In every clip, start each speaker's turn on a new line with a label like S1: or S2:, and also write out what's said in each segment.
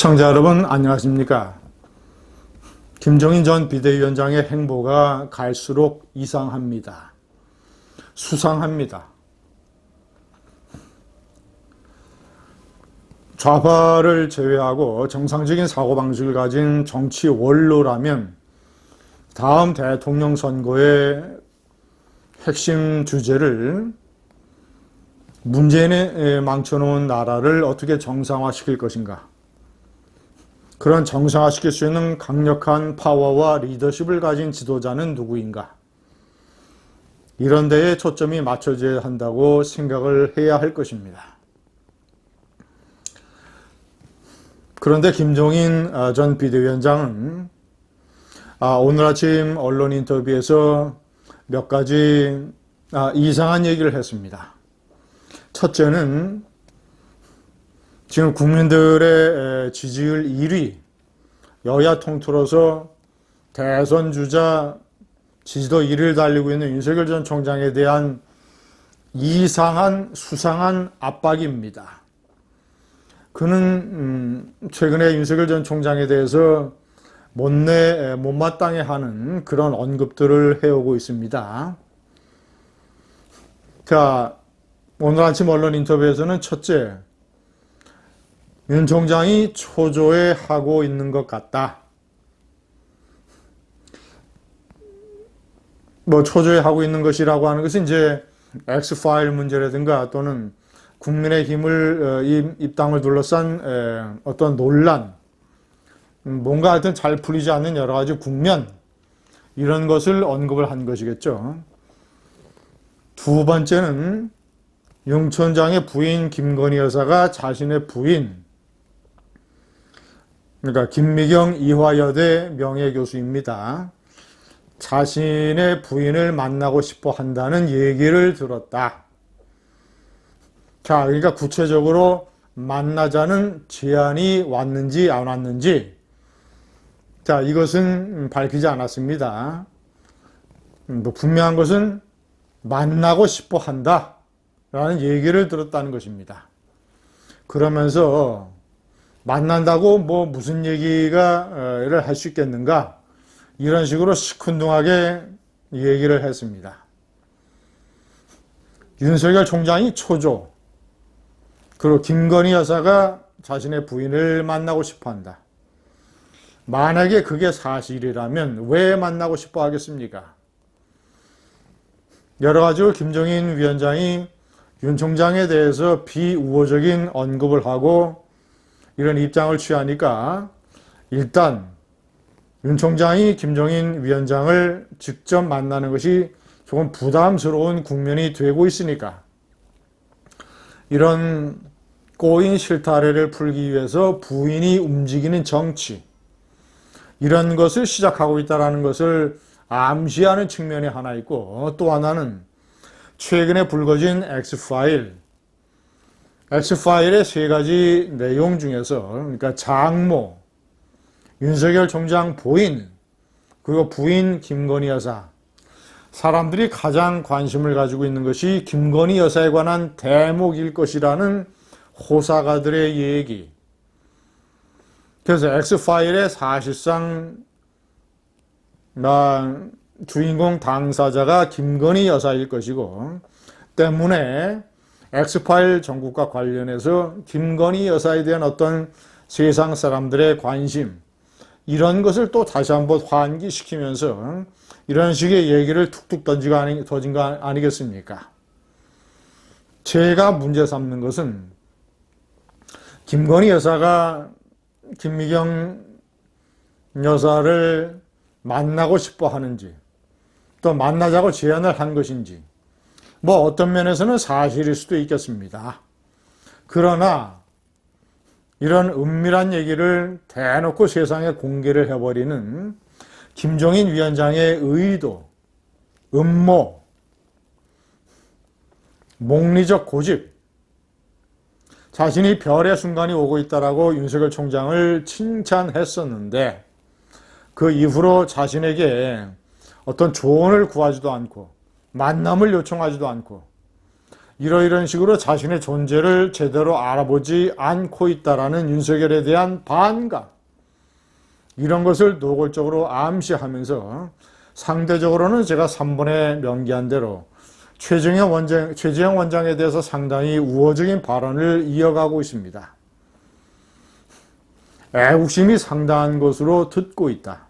S1: 시청자 여러분 안녕하십니까? 김종인 전 비대위원장의 행보가 갈수록 이상합니다. 수상합니다. 좌파를 제외하고 정상적인 사고방식을 가진 정치 원로라면 다음 대통령 선거의 핵심 주제를 문재인이 망쳐놓은 나라를 어떻게 정상화시킬 것인가, 그런 정상화시킬 수 있는 강력한 파워와 리더십을 가진 지도자는 누구인가, 이런 데에 초점이 맞춰져야 한다고 생각을 해야 할 것입니다. 그런데 김종인 전 비대위원장은 오늘 아침 언론 인터뷰에서 몇 가지 이상한 얘기를 했습니다. 첫째는 지금 국민들의 지지율 1위, 여야 통틀어서 대선 주자 지지도 1위를 달리고 있는 윤석열 전 총장에 대한 이상한 수상한 압박입니다. 그는 최근에 윤석열 전 총장에 대해서 못마땅해 하는 그런 언급들을 해오고 있습니다. 자, 오늘 아침 언론 인터뷰에서는 첫째, 윤 총장이 초조해하고 있는 것 같다. 초조해하고 있는 것이라고 하는 것은 이제 X파일 문제라든가 또는 국민의힘을 입당을 둘러싼 어떤 논란, 뭔가 하여튼 잘 풀리지 않는 여러 가지 국면, 이런 것을 언급을 한 것이겠죠. 두 번째는 윤 총장의 부인 김건희 여사가 자신의 부인, 그러니까 김미경 이화여대 명예교수입니다. 자신의 부인을 만나고 싶어 한다는 얘기를 들었다. 자, 그러니까 구체적으로 만나자는 제안이 왔는지 안 왔는지, 자, 이것은 밝히지 않았습니다. 분명한 것은 만나고 싶어 한다 라는 얘기를 들었다는 것입니다. 그러면서 만난다고 무슨 얘기를 할 수 있겠는가, 이런 식으로 시큰둥하게 얘기를 했습니다. 윤석열 총장이 초조, 그리고 김건희 여사가 자신의 부인을 만나고 싶어 한다. 만약에 그게 사실이라면 왜 만나고 싶어 하겠습니까? 여러 가지로 김종인 위원장이 윤 총장에 대해서 비우호적인 언급을 하고 이런 입장을 취하니까 일단 윤 총장이 김종인 위원장을 직접 만나는 것이 조금 부담스러운 국면이 되고 있으니까 이런 꼬인 실타래를 풀기 위해서 부인이 움직이는 정치, 이런 것을 시작하고 있다는 것을 암시하는 측면이 하나 있고, 또 하나는 최근에 불거진 X파일의 세 가지 내용 중에서, 그러니까 장모, 윤석열 총장 부인, 그리고 부인 김건희 여사, 사람들이 가장 관심을 가지고 있는 것이 김건희 여사에 관한 대목일 것이라는 호사가들의 얘기. 그래서 X파일의 사실상 주인공 당사자가 김건희 여사일 것이고, 때문에 X파일 전국과 관련해서 김건희 여사에 대한 어떤 세상 사람들의 관심, 이런 것을 또 다시 한번 환기시키면서 이런 식의 얘기를 툭툭 던진 거 아니겠습니까? 제가 문제 삼는 것은 김건희 여사가 김미경 여사를 만나고 싶어 하는지, 또 만나자고 제안을 한 것인지, 어떤 면에서는 사실일 수도 있겠습니다. 그러나 이런 은밀한 얘기를 대놓고 세상에 공개를 해버리는 김종인 위원장의 의도, 음모, 몽리적 고집, 자신이 별의 순간이 오고 있다라고 윤석열 총장을 칭찬했었는데 그 이후로 자신에게 어떤 조언을 구하지도 않고 만남을 요청하지도 않고 이런 식으로 자신의 존재를 제대로 알아보지 않고 있다라는 윤석열에 대한 반감, 이런 것을 노골적으로 암시하면서 상대적으로는 제가 3번에 명기한 대로 최재형 원장에 대해서 상당히 우호적인 발언을 이어가고 있습니다. 애국심이 상당한 것으로 듣고 있다.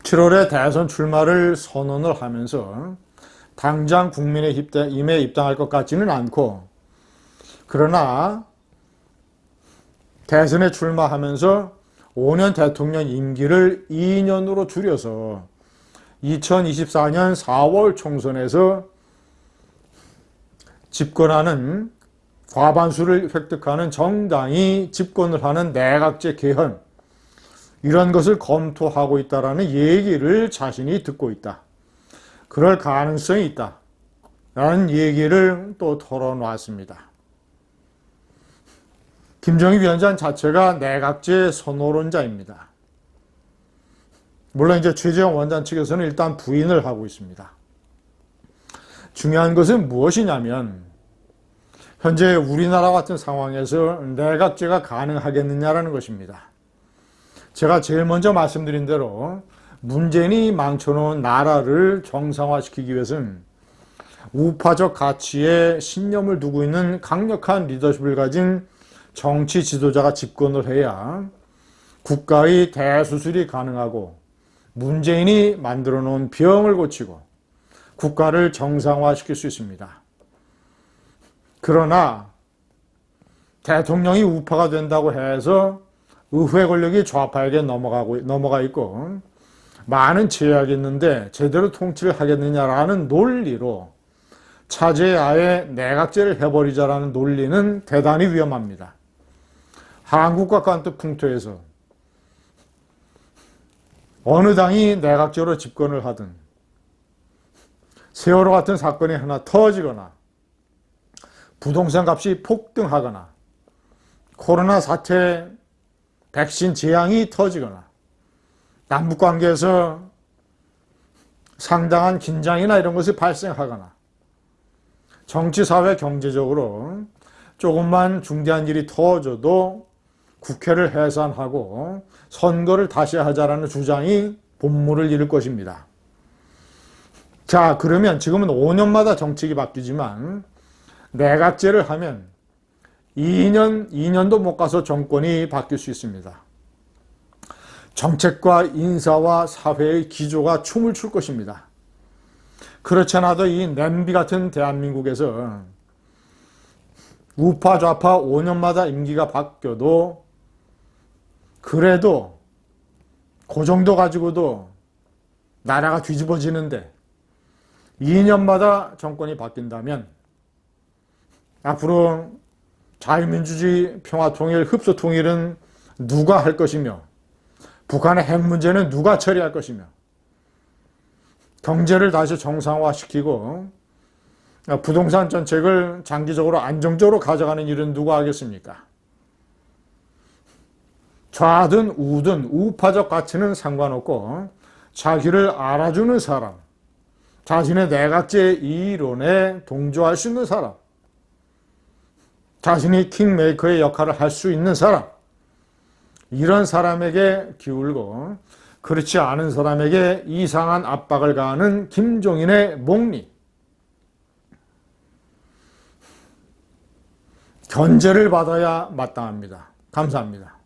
S1: 7월에 대선 출마를 선언을 하면서 당장 국민의힘에 입당할 것 같지는 않고, 그러나 대선에 출마하면서 5년 대통령 임기를 2년으로 줄여서 2024년 4월 총선에서 집권하는 과반수를 획득하는 정당이 집권을 하는 내각제 개헌, 이런 것을 검토하고 있다라는 얘기를 자신이 듣고 있다. 그럴 가능성이 있다. 라는 얘기를 또 털어놨습니다. 김정희 위원장 자체가 내각제 선호론자입니다. 물론 이제 최재형 원장 측에서는 일단 부인을 하고 있습니다. 중요한 것은 무엇이냐면, 현재 우리나라 같은 상황에서 내각제가 가능하겠느냐라는 것입니다. 제가 제일 먼저 말씀드린 대로 문재인이 망쳐놓은 나라를 정상화시키기 위해서는 우파적 가치에 신념을 두고 있는 강력한 리더십을 가진 정치 지도자가 집권을 해야 국가의 대수술이 가능하고 문재인이 만들어 놓은 병을 고치고 국가를 정상화시킬 수 있습니다. 그러나 대통령이 우파가 된다고 해서 의회 권력이 좌파에게 넘어가 있고 많은 제약이 있는데 제대로 통치를 하겠느냐라는 논리로 차제에 아예 내각제를 해버리자라는 논리는 대단히 위험합니다. 한국과 같은 풍토에서 어느 당이 내각제로 집권을 하든 세월호 같은 사건이 하나 터지거나 부동산 값이 폭등하거나 코로나 사태 백신 재앙이 터지거나 남북관계에서 상당한 긴장이나 이런 것이 발생하거나 정치, 사회, 경제적으로 조금만 중대한 일이 터져도 국회를 해산하고 선거를 다시 하자라는 주장이 본물을 이룰 것입니다. 자, 그러면 지금은 5년마다 정책이 바뀌지만 내각제를 하면 2년도 못 가서 정권이 바뀔 수 있습니다. 정책과 인사와 사회의 기조가 춤을 출 것입니다. 그렇지 않아도 이 냄비 같은 대한민국에서 우파 좌파 5년마다 임기가 바뀌어도 그래도 그 정도 가지고도 나라가 뒤집어지는데 2년마다 정권이 바뀐다면 앞으로 자유민주주의, 평화통일, 흡수통일은 누가 할 것이며 북한의 핵 문제는 누가 처리할 것이며 경제를 다시 정상화시키고 부동산 정책을 장기적으로 안정적으로 가져가는 일은 누가 하겠습니까? 좌든 우든 우파적 가치는 상관없고 자기를 알아주는 사람, 자신의 내각제 이론에 동조할 수 있는 사람, 자신이 킹메이커의 역할을 할 수 있는 사람, 이런 사람에게 기울고 그렇지 않은 사람에게 이상한 압박을 가하는 김종인의 목리, 견제를 받아야 마땅합니다. 감사합니다.